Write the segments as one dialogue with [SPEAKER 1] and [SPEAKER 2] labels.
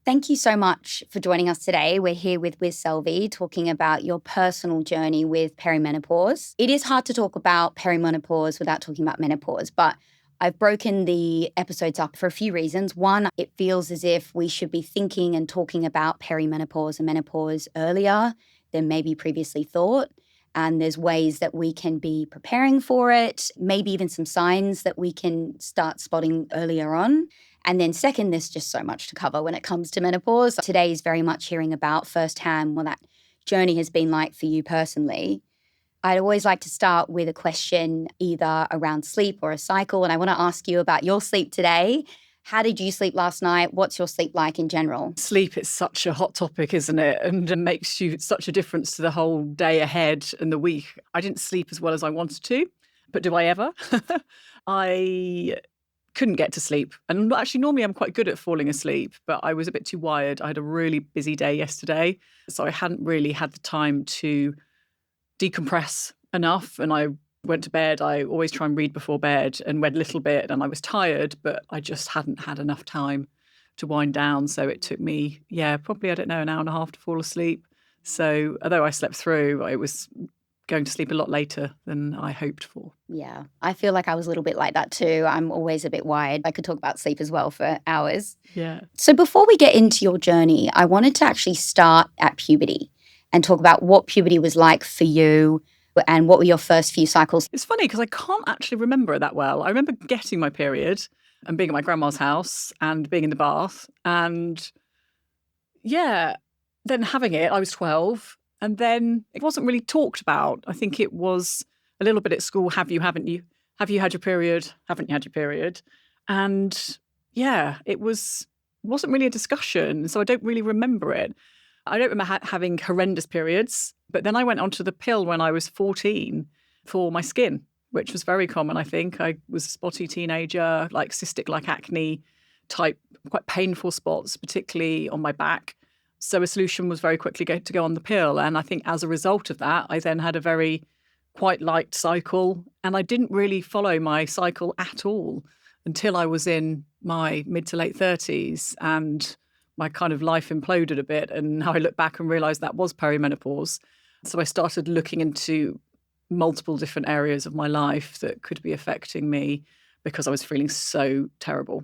[SPEAKER 1] Thank you so much for joining us today. We're here with Wizz Selvey talking about your personal journey with perimenopause. It is hard to talk about perimenopause without talking about menopause, but I've broken the episodes up for a few reasons. One, it feels as if we should be thinking and talking about perimenopause and menopause earlier than maybe previously thought. And there's ways that we can be preparing for it, maybe even some signs that we can start spotting earlier on. And then second, there's just so much to cover when it comes to menopause. Today is very much hearing about firsthand what that journey has been like for you personally. I'd always like to start with a question either around sleep or a cycle. And I want to ask you about your sleep today. How did you sleep last night? What's your sleep like in general?
[SPEAKER 2] Sleep is such a hot topic, isn't it? And it makes you such a difference to the whole day ahead and the week. I didn't sleep as well as I wanted to, but do I ever? I couldn't get to sleep. And actually, normally I'm quite good at falling asleep, but I was a bit too wired. I had a really busy day yesterday, so I hadn't really had the time to decompress enough. And I went to bed. I always try and read before bed and read a little bit, and I was tired, but I just hadn't had enough time to wind down. So it took me, probably, I don't know, an hour and a half to fall asleep. So although I slept through, it was going to sleep a lot later than I hoped for.
[SPEAKER 1] Yeah, I feel like I was a little bit like that too. I'm always a bit wired. I could talk about sleep as well for hours.
[SPEAKER 2] Yeah.
[SPEAKER 1] So before we get into your journey, I wanted to actually start at puberty and talk about what puberty was like for you and what were your first few cycles.
[SPEAKER 2] It's funny because I can't actually remember it that well. I remember getting my period and being at my grandma's house and being in the bath. And then having it, I was 12. And then it wasn't really talked about. I think it was a little bit at school. Have you, haven't you? Have you had your period? Haven't you had your period? And it wasn't really a discussion. So I don't really remember it. I don't remember having horrendous periods, but then I went onto the pill when I was 14 for my skin, which was very common, I think. I was a spotty teenager, like cystic, like acne type, quite painful spots, particularly on my back. So a solution was very quickly to go on the pill. And I think as a result of that, I then had a very quite light cycle. And I didn't really follow my cycle at all until I was in my mid to late 30s. And my kind of life imploded a bit, and now I look back and realize that was perimenopause. So I started looking into multiple different areas of my life that could be affecting me because I was feeling so terrible.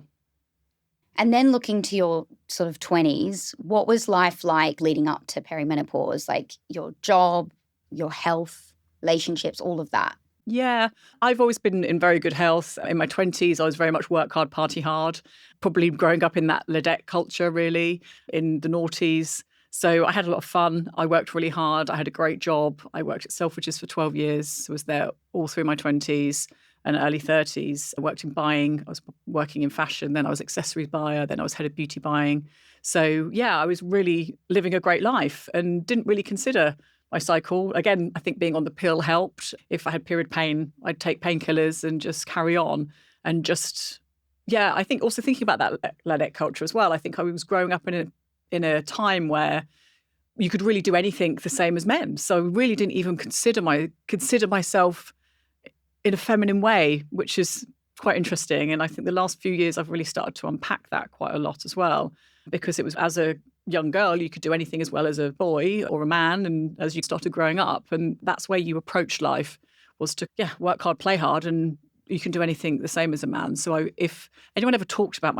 [SPEAKER 1] And then looking to your sort of 20s, what was life like leading up to perimenopause? Like your job, your health, relationships, all of that?
[SPEAKER 2] Yeah, I've always been in very good health. In my 20s, I was very much work hard, party hard, probably growing up in that Ledette culture, really, in the noughties. So I had a lot of fun. I worked really hard. I had a great job. I worked at Selfridges for 12 years. I was there all through my 20s and early 30s. I worked in buying. I was working in fashion. Then I was accessories buyer. Then I was head of beauty buying. So, I was really living a great life and didn't really consider my cycle. Again, I think being on the pill helped. If I had period pain, I'd take painkillers and just carry on. And I think also thinking about that Ladette culture as well. I think I was growing up in a time where you could really do anything the same as men. So I really didn't even consider myself in a feminine way, which is quite interesting. And I think the last few years I've really started to unpack that quite a lot as well, because it was as a young girl, you could do anything as well as a boy or a man. And as you started growing up, and that's where you approached life, was to work hard, play hard, and you can do anything the same as a man. So if anyone ever talked about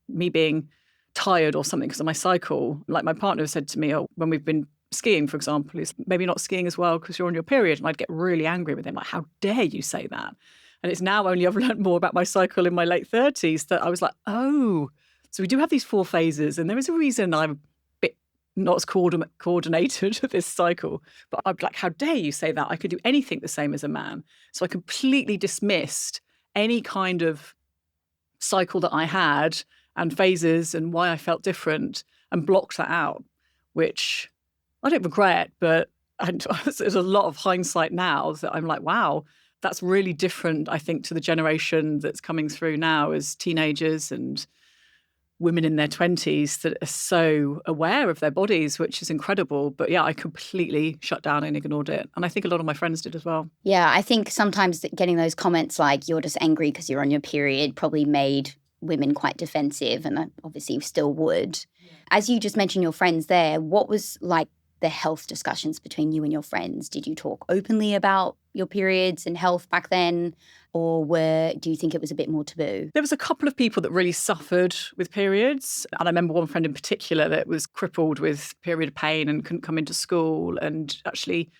[SPEAKER 2] me being tired or something because of my cycle, like my partner said to me, when we've been skiing, for example, is maybe not skiing as well because you're on your period. And I'd get really angry with him, like, how dare you say that? And it's now only I've learned more about my cycle in my late 30s that I was like, oh, so we do have these 4 phases, and there is a reason I'm a bit not as coordinated with this cycle. But I'm like, how dare you say that? I could do anything the same as a man. So I completely dismissed any kind of cycle that I had and phases and why I felt different and blocked that out, which I don't regret, but there's a lot of hindsight now that I'm like, wow, that's really different, I think, to the generation that's coming through now as teenagers and women in their 20s that are so aware of their bodies, which is incredible. But I completely shut down and ignored it. And I think a lot of my friends did as well.
[SPEAKER 1] Yeah, I think sometimes getting those comments like you're just angry because you're on your period probably made women quite defensive, and I obviously still would. As you just mentioned your friends there, what was like the health discussions between you and your friends? Did you talk openly about your periods and health back then? Or do you think it was a bit more taboo?
[SPEAKER 2] There was a couple of people that really suffered with periods. And I remember one friend in particular that was crippled with period pain and couldn't come into school. And actually,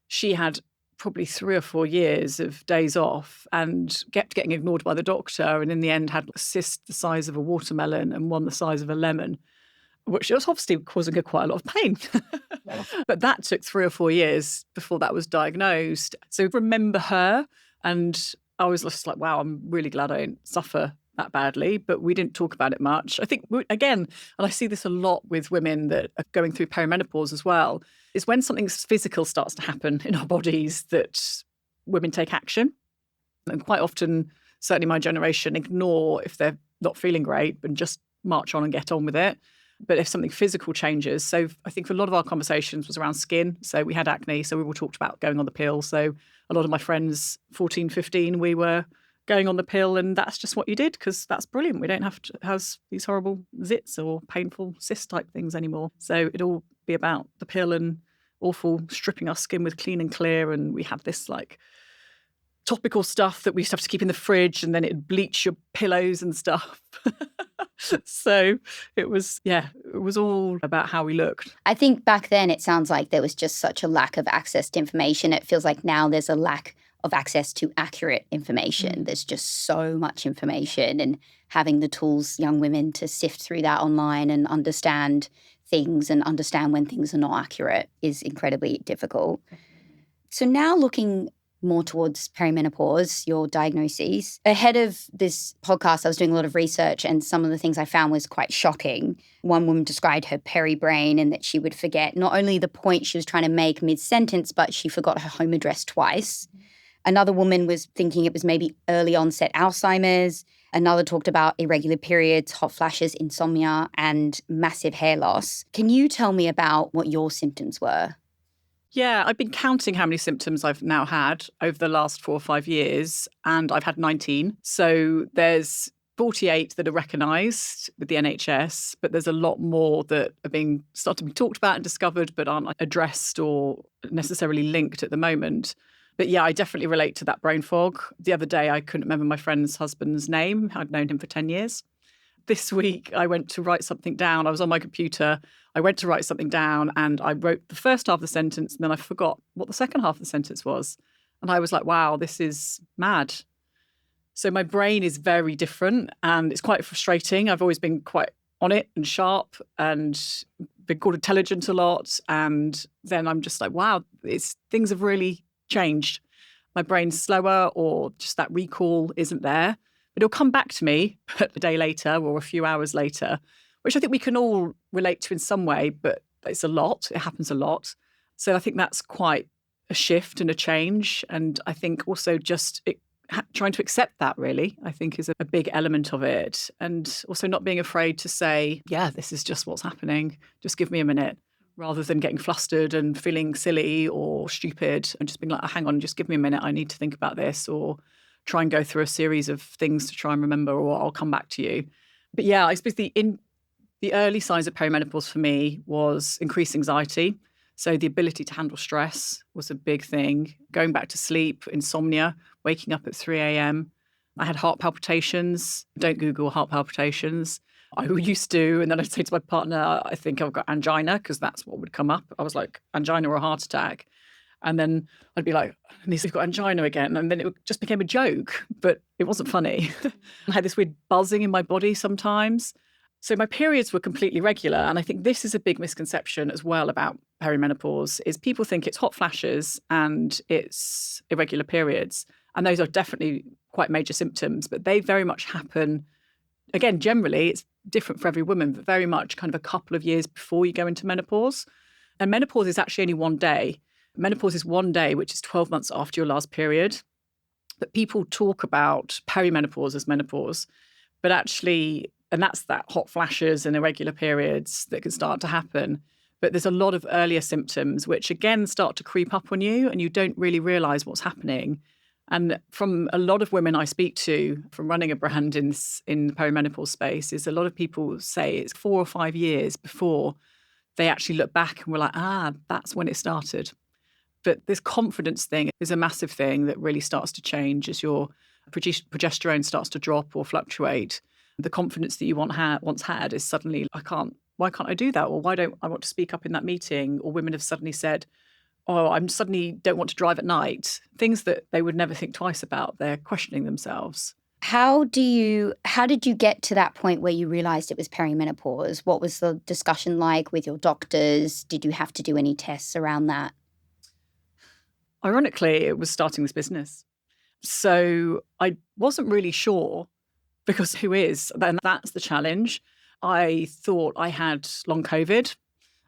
[SPEAKER 2] she had probably 3 or 4 years of days off and kept getting ignored by the doctor. And in the end, had a cyst the size of a watermelon and one the size of a lemon, which was obviously causing her quite a lot of pain. But that took 3 or 4 years before that was diagnosed. So remember her. And I was just like, wow, I'm really glad I didn't suffer that badly. But we didn't talk about it much. I think, again, and I see this a lot with women that are going through perimenopause as well, is when something physical starts to happen in our bodies that women take action. And quite often, certainly my generation, ignore if they're not feeling great and just march on and get on with it. But if something physical changes, so I think a lot of our conversations was around skin. So we had acne, so we all talked about going on the pill. So a lot of my friends, 14, 15, we were going on the pill, and that's just what you did because that's brilliant. We don't have to have these horrible zits or painful cyst type things anymore. So it'd all be about the pill and awful stripping our skin with Clean and Clear. And we had this like topical stuff that we used to have to keep in the fridge, and then it'd bleach your pillows and stuff. So it was all about how we looked.
[SPEAKER 1] I think back then it sounds like there was just such a lack of access to information. It feels like now there's a lack of access to accurate information. There's just so much information, and having the tools, young women, to sift through that online and understand things and understand when things are not accurate is incredibly difficult. So now looking more towards perimenopause, your diagnoses. Ahead of this podcast, I was doing a lot of research, and some of the things I found was quite shocking. One woman described her peri brain and that she would forget not only the point she was trying to make mid-sentence, but she forgot her home address twice. Another woman was thinking it was maybe early onset Alzheimer's. Another talked about irregular periods, hot flashes, insomnia, and massive hair loss. Can you tell me about what your symptoms were?
[SPEAKER 2] Yeah, I've been counting how many symptoms I've now had over the last 4 or 5 years, and I've had 19. So there's 48 that are recognised with the NHS, but there's a lot more that are being started to be talked about and discovered, but aren't addressed or necessarily linked at the moment. But yeah, I definitely relate to that brain fog. The other day, I couldn't remember my friend's husband's name. I'd known him for 10 years. This week, I went to write something down. I was on my computer. I went to write something down, and I wrote the first half of the sentence, and then I forgot what the second half of the sentence was. And I was like, wow, this is mad. So my brain is very different, and it's quite frustrating. I've always been quite on it and sharp and been called intelligent a lot. And then I'm just like, wow, things have really changed. My brain's slower, or just that recall isn't there. But it'll come back to me a day later or a few hours later, which I think we can all relate to in some way, but it's a lot. It happens a lot. So I think that's quite a shift and a change. And I think also just trying to accept that, really, I think is a big element of it. And also not being afraid to say, yeah, this is just what's happening. Just give me a minute, rather than getting flustered and feeling silly or stupid and just being like, oh, hang on, just give me a minute. I need to think about this, or try and go through a series of things to try and remember, or I'll come back to you. But yeah, I suppose the early signs of perimenopause for me was increased anxiety. So the ability to handle stress was a big thing. Going back to sleep, insomnia, waking up at 3 a.m. I had heart palpitations. Don't Google heart palpitations. I used to, and then I'd say to my partner, I think I've got angina, because that's what would come up. I was like, angina or a heart attack. And then I'd be like, he's got angina again. And then it just became a joke, but it wasn't funny. I had this weird buzzing in my body sometimes. So my periods were completely regular. And I think this is a big misconception as well about perimenopause, is people think it's hot flashes and it's irregular periods. And those are definitely quite major symptoms, but they very much happen. Again, generally, it's different for every woman, but very much kind of a couple of years before you go into menopause. And menopause is actually only one day. Menopause is one day, which is 12 months after your last period. But people talk about perimenopause as menopause, but actually, and that's that hot flashes and irregular periods that can start to happen. But there's a lot of earlier symptoms, which again start to creep up on you and you don't really realise what's happening. And from a lot of women I speak to from running a brand in the perimenopause space, is a lot of people say it's 4 or 5 years before they actually look back and were like, that's when it started. But this confidence thing is a massive thing that really starts to change as your progesterone starts to drop or fluctuate. The confidence that you once had is suddenly, why can't I do that? Or why don't I want to speak up in that meeting? Or women have suddenly said, oh, I'm suddenly don't want to drive at night. Things that they would never think twice about. They're questioning themselves.
[SPEAKER 1] How did you get to that point where you realized it was perimenopause? What was the discussion like with your doctors? Did you have to do any tests around that?
[SPEAKER 2] Ironically, it was starting this business. So I wasn't really sure, because who is? Then that's the challenge. I thought I had long COVID.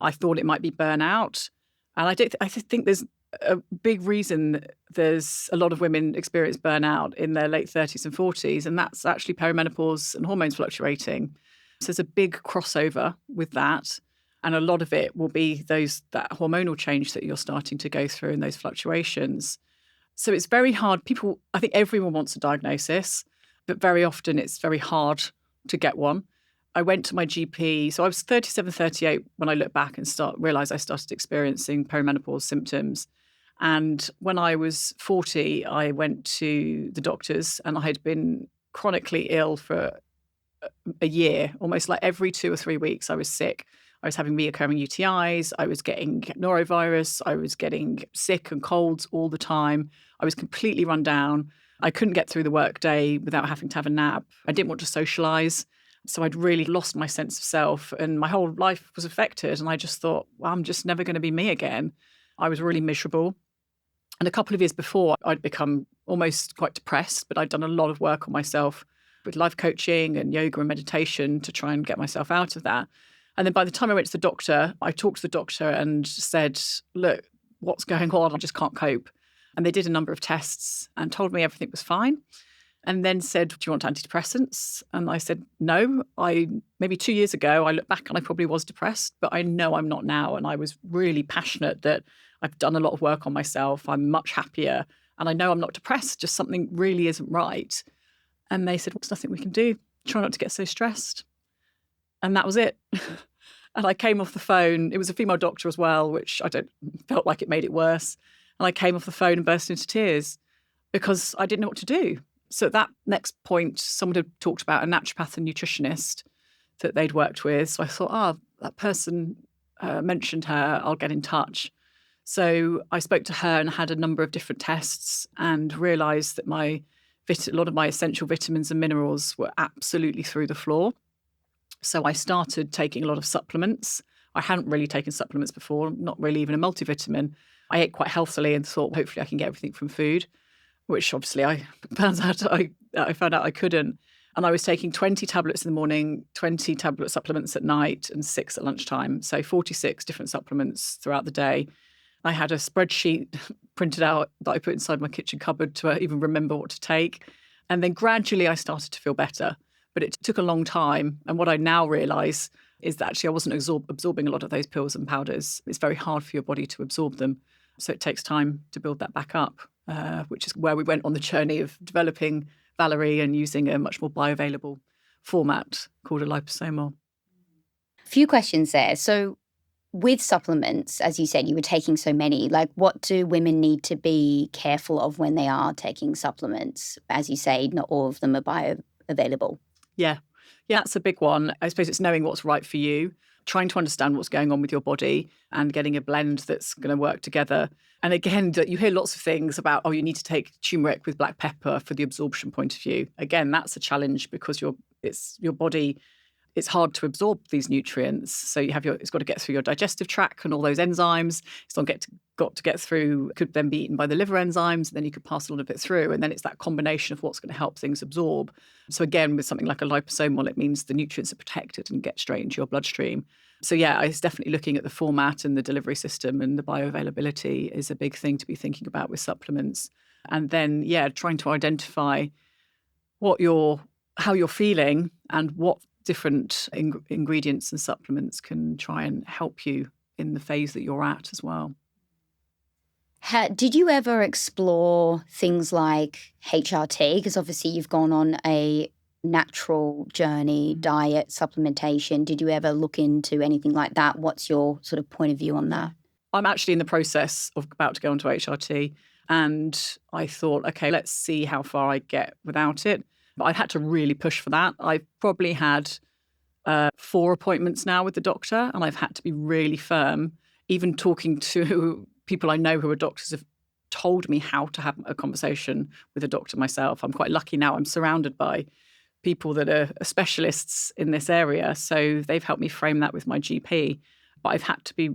[SPEAKER 2] I thought it might be burnout. And I think there's a big reason there's a lot of women experience burnout in their late 30s and 40s, and that's actually perimenopause and hormones fluctuating. So there's a big crossover with that. And a lot of it will be that hormonal change that you're starting to go through and those fluctuations. So it's very hard. I think everyone wants a diagnosis, but very often it's very hard to get one. I went to my GP. So I was 37, 38 when I look back and realised I started experiencing perimenopause symptoms. And when I was 40, I went to the doctors, and I had been chronically ill for a year. Almost like every 2 or 3 weeks I was sick. I was having reoccurring UTIs. I was getting norovirus. I was getting sick and colds all the time. I was completely run down. I couldn't get through the workday without having to have a nap. I didn't want to socialise. So I'd really lost my sense of self, and my whole life was affected. And I just thought, well, I'm just never going to be me again. I was really miserable. And a couple of years before, I'd become almost quite depressed, but I'd done a lot of work on myself with life coaching and yoga and meditation to try and get myself out of that. And then by the time I went to the doctor, I talked to the doctor and said, look, what's going on? I just can't cope. And they did a number of tests and told me everything was fine. And then said, do you want antidepressants? And I said, no. Maybe 2 years ago, I look back and I probably was depressed, but I know I'm not now. And I was really passionate that I've done a lot of work on myself. I'm much happier. And I know I'm not depressed, just something really isn't right. And they said, well, there's nothing we can do. Try not to get so stressed. And that was it. And I came off the phone. It was a female doctor as well, which felt like it made it worse. And I came off the phone and burst into tears because I didn't know what to do. So at that next point, someone had talked about a naturopath and nutritionist that they'd worked with. So I thought, that person mentioned her, I'll get in touch. So I spoke to her and had a number of different tests and realised that a lot of my essential vitamins and minerals were absolutely through the floor. So I started taking a lot of supplements. I hadn't really taken supplements before, not really even a multivitamin. I ate quite healthily and thought, hopefully I can get everything from food, which obviously I found out I couldn't. And I was taking 20 tablets in the morning, 20 tablet supplements at night, and 6 at lunchtime. So 46 different supplements throughout the day. I had a spreadsheet printed out that I put inside my kitchen cupboard to even remember what to take. And then gradually I started to feel better. But it took a long time. And what I now realise is that actually I wasn't absorbing a lot of those pills and powders. It's very hard for your body to absorb them. So it takes time to build that back up, which is where we went on the journey of developing Valerie and using a much more bioavailable format called a liposomal.
[SPEAKER 1] A few questions there. So with supplements, as you said, you were taking so many, like what do women need to be careful of when they are taking supplements? As you say, not all of them are bioavailable.
[SPEAKER 2] Yeah, that's a big one. I suppose it's knowing what's right for you, trying to understand what's going on with your body and getting a blend that's going to work together. And again, you hear lots of things about, you need to take turmeric with black pepper for the absorption point of view. Again, that's a challenge because your body, it's hard to absorb these nutrients. So it's got to get through your digestive tract and all those enzymes. It's got to get through, could then be eaten by the liver enzymes, and then you could pass a lot of it through. And then it's that combination of what's going to help things absorb. So again, with something like a liposomal, it means the nutrients are protected and get straight into your bloodstream. So yeah, it's definitely looking at the format and the delivery system, and the bioavailability is a big thing to be thinking about with supplements. And then, trying to identify how you're feeling and what different ingredients and supplements can try and help you in the phase that you're at as well.
[SPEAKER 1] Did you ever explore things like HRT? Because obviously you've gone on a natural journey, diet, supplementation. Did you ever look into anything like that? What's your sort of point of view on that?
[SPEAKER 2] I'm actually in the process of about to go onto HRT, and I thought, okay, let's see how far I get without it. But I've had to really push for that. I've probably had 4 appointments now with the doctor, and I've had to be really firm. Even talking to people I know who are doctors have told me how to have a conversation with a doctor myself. I'm quite lucky now. I'm surrounded by people that are specialists in this area. So they've helped me frame that with my GP. But I've had to be,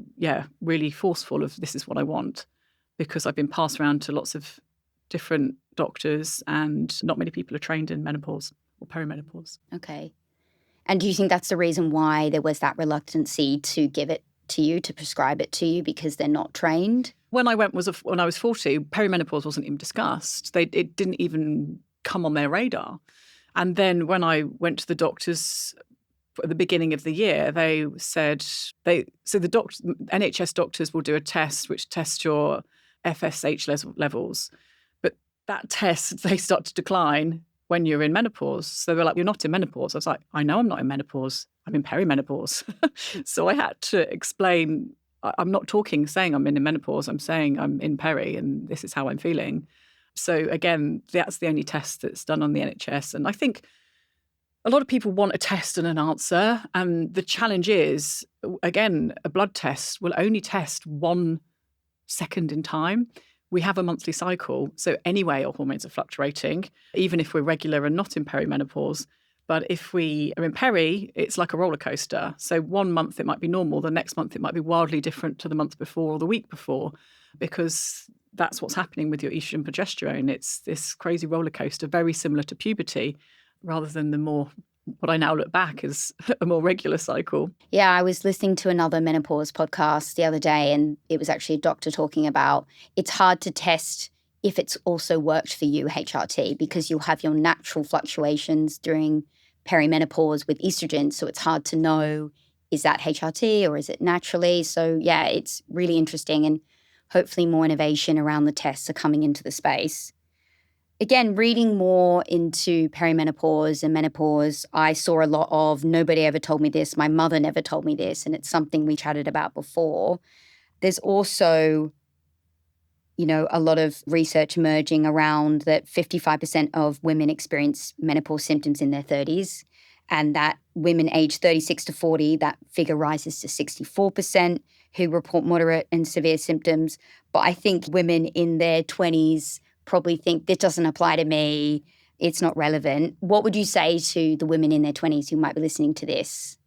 [SPEAKER 2] really forceful of this is what I want, because I've been passed around to lots of different doctors and not many people are trained in menopause or perimenopause.
[SPEAKER 1] Okay. And do you think that's the reason why there was that reluctancy to give it to you, to prescribe it to you, because they're not trained?
[SPEAKER 2] When I went when I was 40, perimenopause wasn't even discussed. It didn't even come on their radar. And then when I went to the doctors at the beginning of the year, they said NHS doctors will do a test which tests your FSH levels, but that test they start to decline when you're in menopause. So they were like, "You're not in menopause." I was like, "I know I'm not in menopause. I'm in perimenopause." So I had to explain. I'm not saying I'm in menopause. I'm saying I'm in peri, and this is how I'm feeling. So again, that's the only test that's done on the NHS. And I think a lot of people want a test and an answer. And the challenge is, again, a blood test will only test 1 second in time. We have a monthly cycle. So anyway, our hormones are fluctuating, even if we're regular and not in perimenopause. But if we are in peri, it's like a roller coaster. So 1 month it might be normal. The next month it might be wildly different to the month before or the week before, because that's what's happening with your estrogen progesterone. It's this crazy roller coaster, very similar to puberty, rather than what I now look back as a more regular cycle.
[SPEAKER 1] Yeah, I was listening to another menopause podcast the other day, and it was actually a doctor talking about it's hard to test if it's also worked for you, HRT, because you'll have your natural fluctuations during perimenopause with estrogen. So it's hard to know, is that HRT or is it naturally? So yeah, it's really interesting, and hopefully more innovation around the tests are coming into the space. Again, reading more into perimenopause and menopause, I saw a lot of nobody ever told me this, my mother never told me this, and it's something we chatted about before. There's also, a lot of research emerging around that 55% of women experience menopause symptoms in their 30s, and that women aged 36 to 40, that figure rises to 64% who report moderate and severe symptoms. But I think women in their 20s probably think this doesn't apply to me, it's not relevant. What would you say to the women in their 20s who might be listening to this?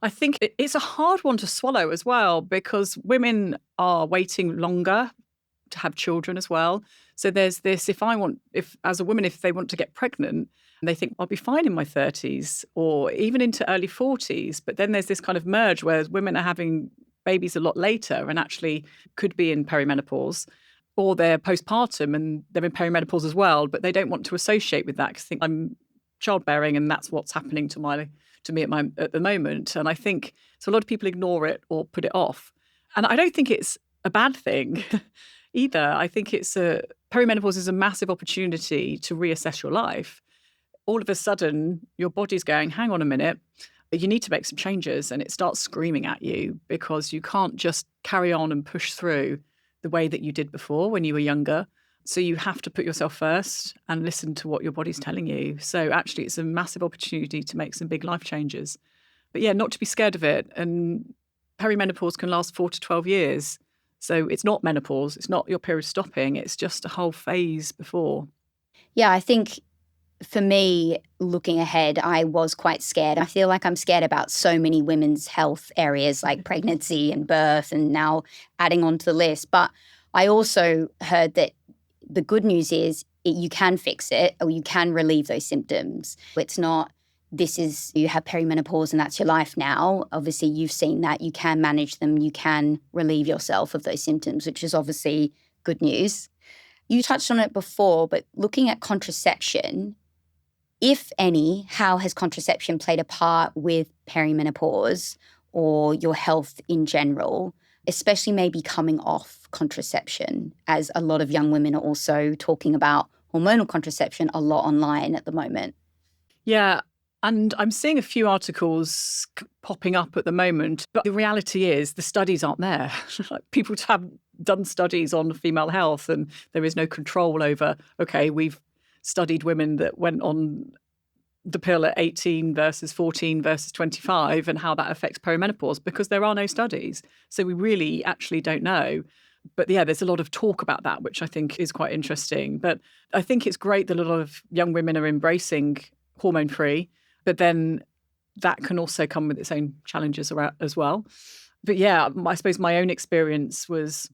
[SPEAKER 2] I think it's a hard one to swallow as well, because women are waiting longer to have children as well. So there's this, if as a woman, if they want to get pregnant, they think I'll be fine in my 30s or even into early 40s. But then there's this kind of merge where women are having babies a lot later and actually could be in perimenopause, or they're postpartum and they're in perimenopause as well, but they don't want to associate with that because they think I'm childbearing and that's what's happening to me at the moment. And I think so a lot of people ignore it or put it off. And I don't think it's a bad thing either. I think perimenopause is a massive opportunity to reassess your life. All of a sudden, your body's going, hang on a minute, you need to make some changes, and it starts screaming at you because you can't just carry on and push through the way that you did before when you were younger. So you have to put yourself first and listen to what your body's telling you. So actually, it's a massive opportunity to make some big life changes. But yeah, not to be scared of it. And perimenopause can last 4 to 12 years. So it's not menopause. It's not your period stopping. It's just a whole phase before.
[SPEAKER 1] Yeah, I think for me, looking ahead, I was quite scared. I feel like I'm scared about so many women's health areas like pregnancy and birth, and now adding on to the list. But I also heard that the good news is you can fix it, or you can relieve those symptoms. It's not, you have perimenopause and that's your life now. Obviously, you've seen that. You can manage them. You can relieve yourself of those symptoms, which is obviously good news. You touched on it before, but looking at contraception, if any, how has contraception played a part with perimenopause or your health in general? especially maybe coming off contraception, as a lot of young women are also talking about hormonal contraception a lot online at the moment.
[SPEAKER 2] Yeah. And I'm seeing a few articles popping up at the moment, but the reality is the studies aren't there. Like, people have done studies on female health and there is no control over, okay, we've studied women that went on the pill at 18 versus 14 versus 25 and how that affects perimenopause, because there are no studies. So we really actually don't know. But yeah, there's a lot of talk about that, which I think is quite interesting. But I think it's great that a lot of young women are embracing hormone-free, but then that can also come with its own challenges as well. But yeah, I suppose my own experience was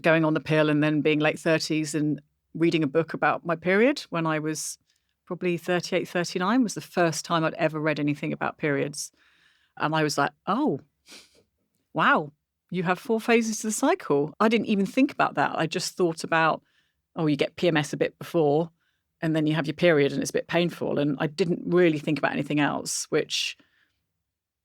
[SPEAKER 2] going on the pill and then being late 30s and reading a book about my period when I was probably 38, 39 was the first time I'd ever read anything about periods. And I was like, oh, wow, you have 4 phases to the cycle. I didn't even think about that. I just thought about, oh, you get PMS a bit before and then you have your period and it's a bit painful. And I didn't really think about anything else, which,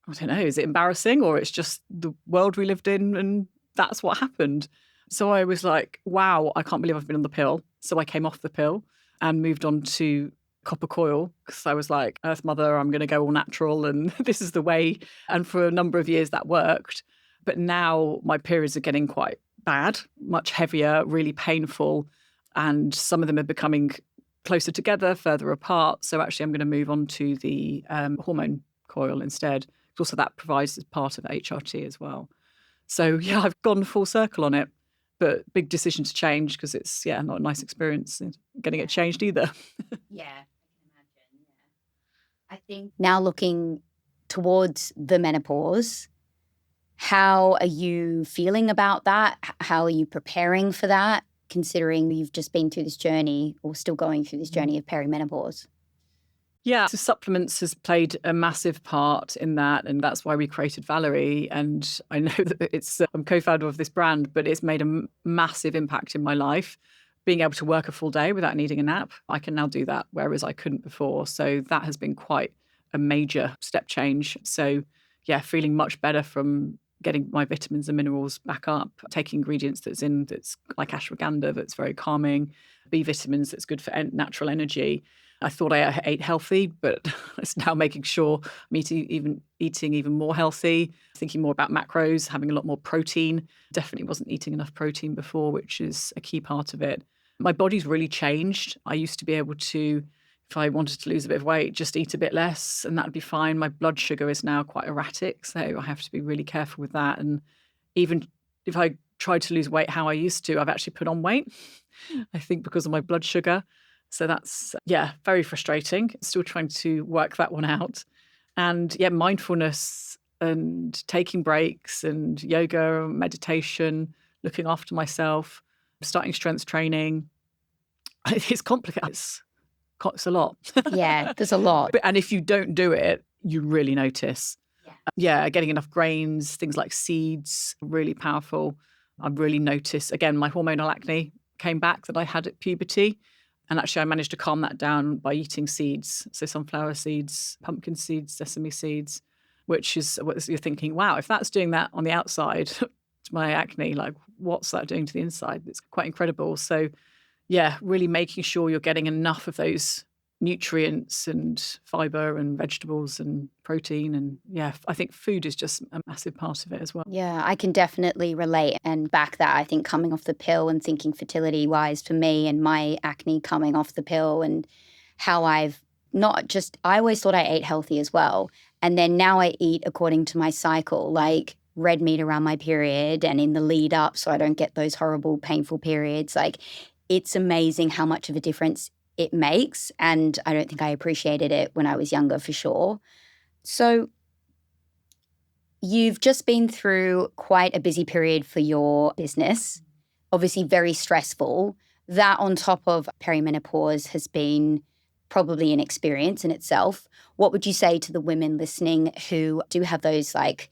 [SPEAKER 2] I don't know, is it embarrassing or it's just the world we lived in and that's what happened? So I was like, wow, I can't believe I've been on the pill. So I came off the pill and moved on to copper coil because I was like, Earth Mother, I'm going to go all natural and this is the way. And for a number of years that worked. But now my periods are getting quite bad, much heavier, really painful. And some of them are becoming closer together, further apart. So actually I'm going to move on to the hormone coil instead. Also that provides as part of HRT as well. So yeah, I've gone full circle on it. But big decision to change because it's, not a nice experience getting it changed either.
[SPEAKER 1] Yeah, I can imagine. Yeah. I think now looking towards the menopause, how are you feeling about that? How are you preparing for that, considering you've just been through this journey or still going through this journey of perimenopause?
[SPEAKER 2] Yeah, so supplements has played a massive part in that. And that's why we created Valerie. And I know that I'm co-founder of this brand, but it's made a massive impact in my life. Being able to work a full day without needing a nap, I can now do that, whereas I couldn't before. So that has been quite a major step change. So yeah, feeling much better from getting my vitamins and minerals back up, taking ingredients that's like ashwagandha, that's very calming, B vitamins, that's good for natural energy. I thought I ate healthy, but it's now making sure I'm eating even more healthy, thinking more about macros, having a lot more protein. Definitely wasn't eating enough protein before, which is a key part of it. My body's really changed. I used to be able to, if I wanted to lose a bit of weight, just eat a bit less and that'd be fine. My blood sugar is now quite erratic, so I have to be really careful with that. And even if I tried to lose weight how I used to, I've actually put on weight, I think because of my blood sugar. So that's, very frustrating. Still trying to work that one out. And mindfulness and taking breaks and yoga, meditation, looking after myself, starting strength training. It's complicated. It's a lot.
[SPEAKER 1] Yeah, there's a lot.
[SPEAKER 2] And if you don't do it, you really notice. Yeah, getting enough grains, things like seeds, really powerful. I've really noticed, again, my hormonal acne came back that I had at puberty. And actually, I managed to calm that down by eating seeds. So sunflower seeds, pumpkin seeds, sesame seeds, which is what you're thinking, wow, if that's doing that on the outside to my acne, like what's that doing to the inside? It's quite incredible. So yeah, really making sure you're getting enough of those nutrients and fiber and vegetables and protein. And I think food is just a massive part of it as well.
[SPEAKER 1] Yeah, I can definitely relate and back that. I think coming off the pill and thinking fertility wise for me and my acne coming off the pill and how I always thought I ate healthy as well. And then now I eat according to my cycle, like red meat around my period and in the lead up so I don't get those horrible, painful periods. Like, it's amazing how much of a difference it makes. And I don't think I appreciated it when I was younger, for sure. So you've just been through quite a busy period for your business, obviously very stressful. That on top of perimenopause has been probably an experience in itself. What would you say to the women listening who do have those like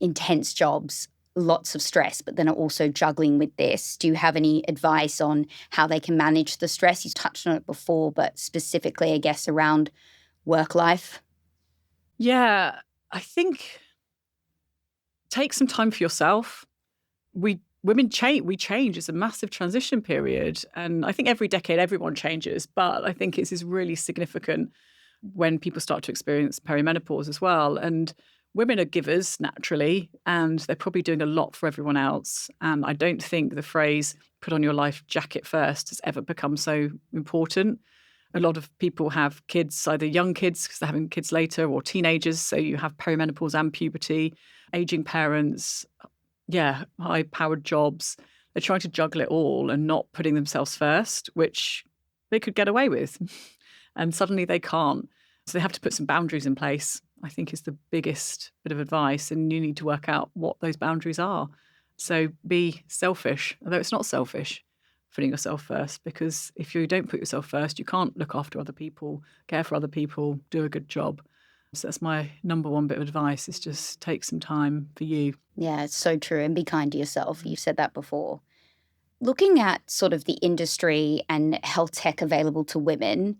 [SPEAKER 1] intense jobs, lots of stress, but then are also juggling with this? Do you have any advice on how they can manage the stress? You touched on it before, but specifically, I guess, around work life.
[SPEAKER 2] Yeah, I think take some time for yourself. women change. We change. It's a massive transition period. And I think every decade everyone changes. But I think it's really significant when people start to experience perimenopause as well. And women are givers naturally, and they're probably doing a lot for everyone else. And I don't think the phrase put on your life jacket first has ever become so important. A lot of people have kids, either young kids because they're having kids later, or teenagers. So you have perimenopause and puberty, aging parents, high-powered jobs. They're trying to juggle it all and not putting themselves first, which they could get away with. And suddenly they can't. So they have to put some boundaries in place, I think, is the biggest bit of advice. And you need to work out what those boundaries are. So be selfish, although it's not selfish, putting yourself first, because if you don't put yourself first, you can't look after other people, care for other people, do a good job. So that's my number one bit of advice, is just take some time for you.
[SPEAKER 1] Yeah, it's so true. And be kind to yourself. You've said that before. Looking at sort of the industry and health tech available to women,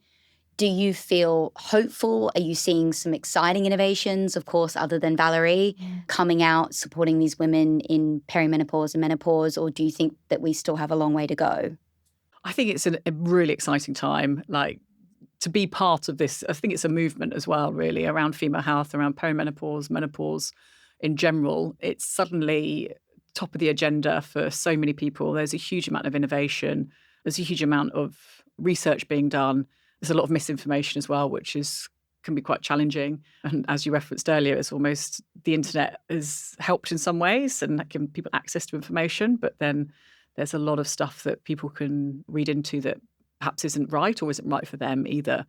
[SPEAKER 1] do you feel hopeful? Are you seeing some exciting innovations, of course, other than Valerie, coming out, supporting these women in perimenopause and menopause? Or do you think that we still have a long way to go?
[SPEAKER 2] I think it's a really exciting time, to be part of this. I think it's a movement as well, really, around female health, around perimenopause, menopause in general. It's suddenly top of the agenda for so many people. There's a huge amount of innovation. There's a huge amount of research being done. There's a lot of misinformation as well, which can be quite challenging. And as you referenced earlier, it's almost the internet has helped in some ways and given people access to information. But then there's a lot of stuff that people can read into that perhaps isn't right or isn't right for them either.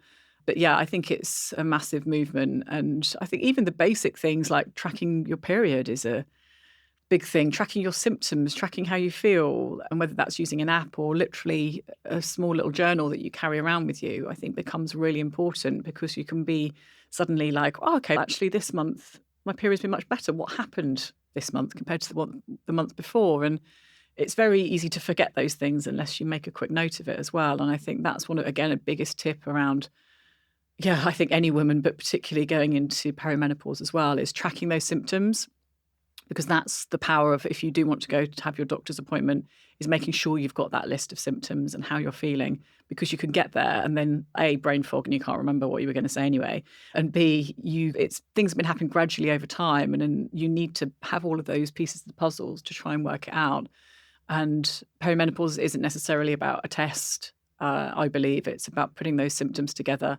[SPEAKER 2] But yeah, I think it's a massive movement. And I think even the basic things like tracking your period is a big thing, tracking your symptoms, tracking how you feel, and whether that's using an app or literally a small little journal that you carry around with you, I think becomes really important, because you can be suddenly like, oh, okay, actually this month my period's been much better. What happened this month compared to the month before? And it's very easy to forget those things unless you make a quick note of it as well. And I think that's a biggest tip around, I think any woman, but particularly going into perimenopause as well, is tracking those symptoms. Because that's the power of, if you do want to go to have your doctor's appointment, is making sure you've got that list of symptoms and how you're feeling, because you can get there and then A, brain fog and you can't remember what you were going to say anyway. And B, things have been happening gradually over time, and then you need to have all of those pieces of the puzzles to try and work it out. And perimenopause isn't necessarily about a test. I believe it's about putting those symptoms together,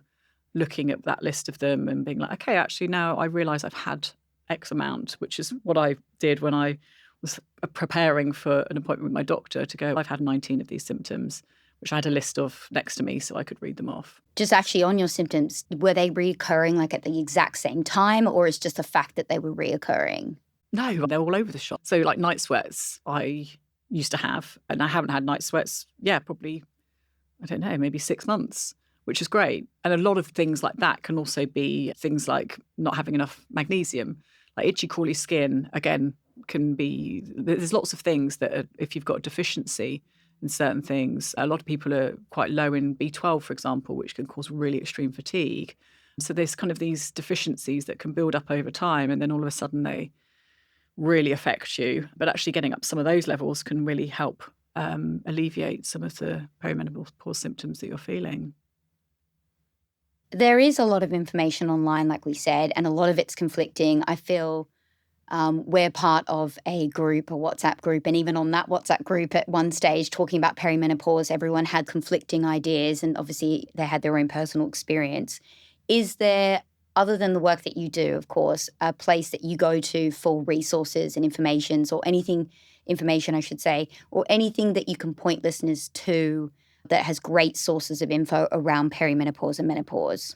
[SPEAKER 2] looking at that list of them and being like, okay, actually now I realise I've had X amount, which is what I did when I was preparing for an appointment with my doctor, to go, I've had 19 of these symptoms, which I had a list of next to me so I could read them off.
[SPEAKER 1] Just actually on your symptoms, were they reoccurring like at the exact same time, or is just the fact that they were reoccurring?
[SPEAKER 2] No, they're all over the shop. So like night sweats I used to have, and I haven't had night sweats, probably, I don't know, maybe 6 months, which is great. And a lot of things like that can also be things like not having enough magnesium. Like itchy, crawly skin, again, can be, there's lots of things that if you've got a deficiency in certain things, a lot of people are quite low in B12, for example, which can cause really extreme fatigue. So there's kind of these deficiencies that can build up over time, and then all of a sudden they really affect you. But actually getting up some of those levels can really help alleviate some of the perimenopause symptoms that you're feeling.
[SPEAKER 1] There is a lot of information online, like we said, and a lot of it's conflicting. I feel we're part of a group, a WhatsApp group, and even on that WhatsApp group at one stage talking about perimenopause, everyone had conflicting ideas, and obviously they had their own personal experience. Is there, other than the work that you do, of course, a place that you go to for resources and information, I should say, or anything that you can point listeners to that has great sources of info around perimenopause and menopause?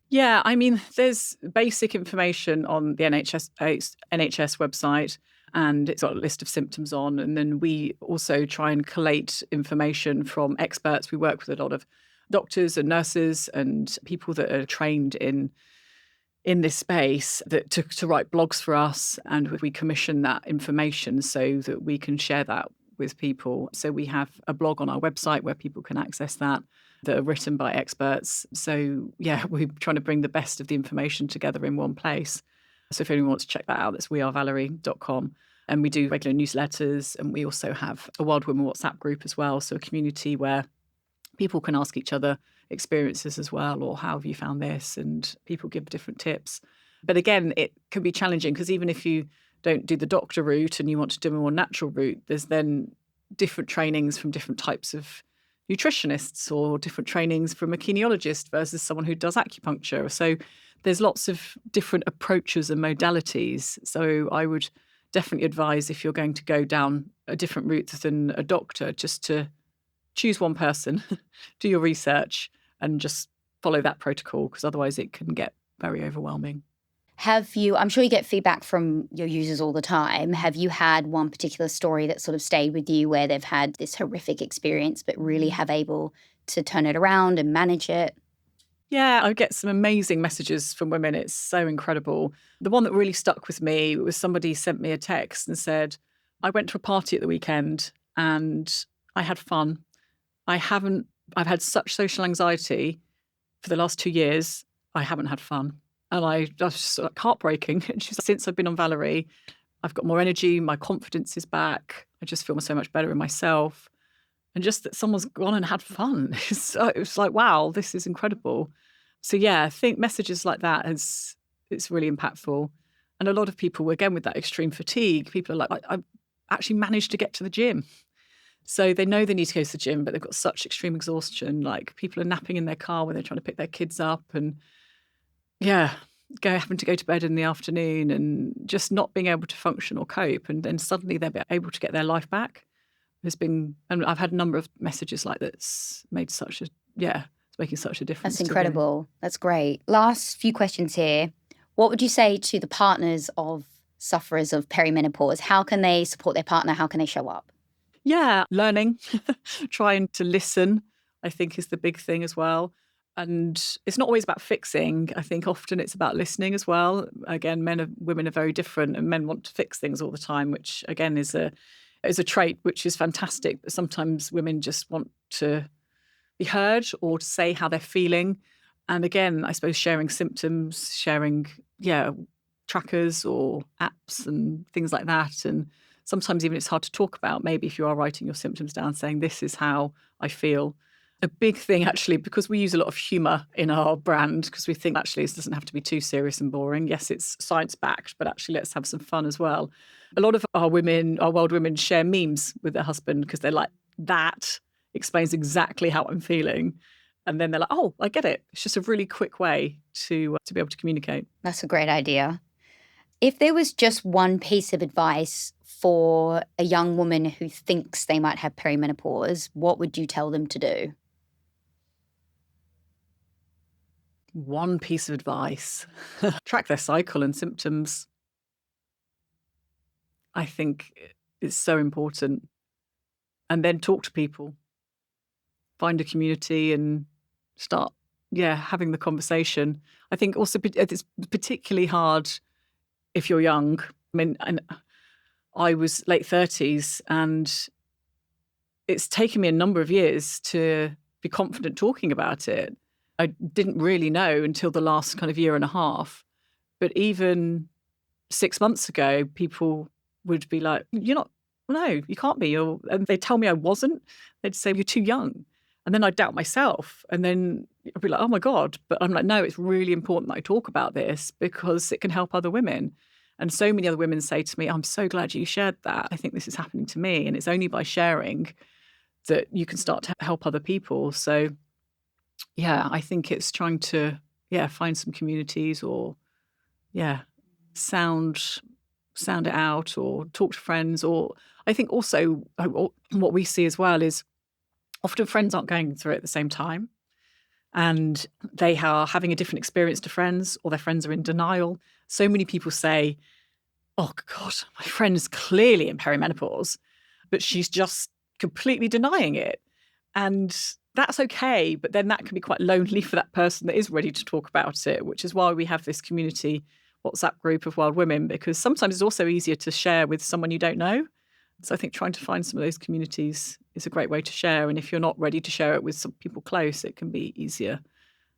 [SPEAKER 2] Yeah, I mean, there's basic information on the NHS website, and it's got a list of symptoms on. And then we also try and collate information from experts. We work with a lot of doctors and nurses and people that are trained in this space that to write blogs for us, and we commission that information so that we can share that with people. So we have a blog on our website where people can access that are written by experts. So yeah, we're trying to bring the best of the information together in one place. So if anyone wants to check that out, that's wearevalerie.com. And we do regular newsletters, and we also have a Wild Women WhatsApp group as well. So a community where people can ask each other experiences as well, or how have you found this? And people give different tips. But again, it can be challenging because even if you don't do the doctor route and you want to do a more natural route, there's then different trainings from different types of nutritionists, or different trainings from a kinesiologist versus someone who does acupuncture. So there's lots of different approaches and modalities. So I would definitely advise, if you're going to go down a different route than a doctor, just to choose one person, do your research and just follow that protocol, because otherwise it can get very overwhelming.
[SPEAKER 1] I'm sure you get feedback from your users all the time. Have you had one particular story that sort of stayed with you where they've had this horrific experience but really have able to turn it around and manage it?
[SPEAKER 2] Yeah, I get some amazing messages from women. It's so incredible. The one that really stuck with me was somebody sent me a text and said, I went to a party at the weekend and I had fun. I've had such social anxiety for the last 2 years. I haven't had fun. And that's just like heartbreaking. And she's like, since I've been on Valerie, I've got more energy. My confidence is back. I just feel so much better in myself. And just that someone's gone and had fun. It's like, wow, this is incredible. So yeah, I think messages like that it's really impactful. And a lot of people, again, with that extreme fatigue, people are like, I've actually managed to get to the gym. So they know they need to go to the gym, but they've got such extreme exhaustion. Like, people are napping in their car when they're trying to pick their kids up, and yeah, having to go to bed in the afternoon and just not being able to function or cope. And then suddenly they're able to get their life back. And I've had a number of messages like that's made it's making such a difference.
[SPEAKER 1] That's incredible. That's great. Last few questions here. What would you say to the partners of sufferers of perimenopause? How can they support their partner? How can they show up?
[SPEAKER 2] Yeah, learning, trying to listen, I think, is the big thing as well. And it's not always about fixing. I think often it's about listening as well. Again, women are very different, and men want to fix things all the time, which again is a trait which is fantastic. But sometimes women just want to be heard or to say how they're feeling. And again, I suppose sharing symptoms, sharing trackers or apps and things like that. And sometimes even it's hard to talk about. Maybe if you are writing your symptoms down, saying this is how I feel. A big thing, actually, because we use a lot of humour in our brand, because we think actually this doesn't have to be too serious and boring. Yes, it's science-backed, but actually let's have some fun as well. A lot of our wild women, share memes with their husband because they're like, that explains exactly how I'm feeling. And then they're like, oh, I get it. It's just a really quick way to be able to communicate.
[SPEAKER 1] That's a great idea. If there was just one piece of advice for a young woman who thinks they might have perimenopause, what would you tell them to do?
[SPEAKER 2] One piece of advice: track their cycle and symptoms. I think it's so important. And then talk to people, find a community and start, having the conversation. I think also it's particularly hard if you're young. I mean, and I was late 30s, and it's taken me a number of years to be confident talking about it. I didn't really know until the last kind of year and a half. But even 6 months ago, people would be like, no, you can't be. And they'd tell me I wasn't. They'd say, you're too young. And then I'd doubt myself. And then I'd be like, oh my God. But I'm like, no, it's really important that I talk about this because it can help other women. And so many other women say to me, I'm so glad you shared that. I think this is happening to me. And it's only by sharing that you can start to help other people. So yeah, I think it's trying to, find some communities or, sound it out or talk to friends. Or I think also what we see as well is often friends aren't going through it at the same time, and they are having a different experience to friends, or their friends are in denial. So many people say, oh God, my friend is clearly in perimenopause, but she's just completely denying it. And that's okay, but then that can be quite lonely for that person that is ready to talk about it, which is why we have this community WhatsApp group of wild women, because sometimes it's also easier to share with someone you don't know. So I think trying to find some of those communities is a great way to share. And if you're not ready to share it with some people close, it can be easier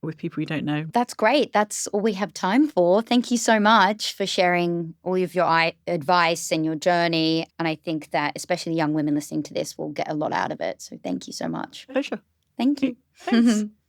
[SPEAKER 2] with people you don't know.
[SPEAKER 1] That's great. That's all we have time for. Thank you so much for sharing all of your advice and your journey. And I think that especially young women listening to this will get a lot out of it. So thank you so much.
[SPEAKER 2] Pleasure.
[SPEAKER 1] Thank you.
[SPEAKER 2] Thanks.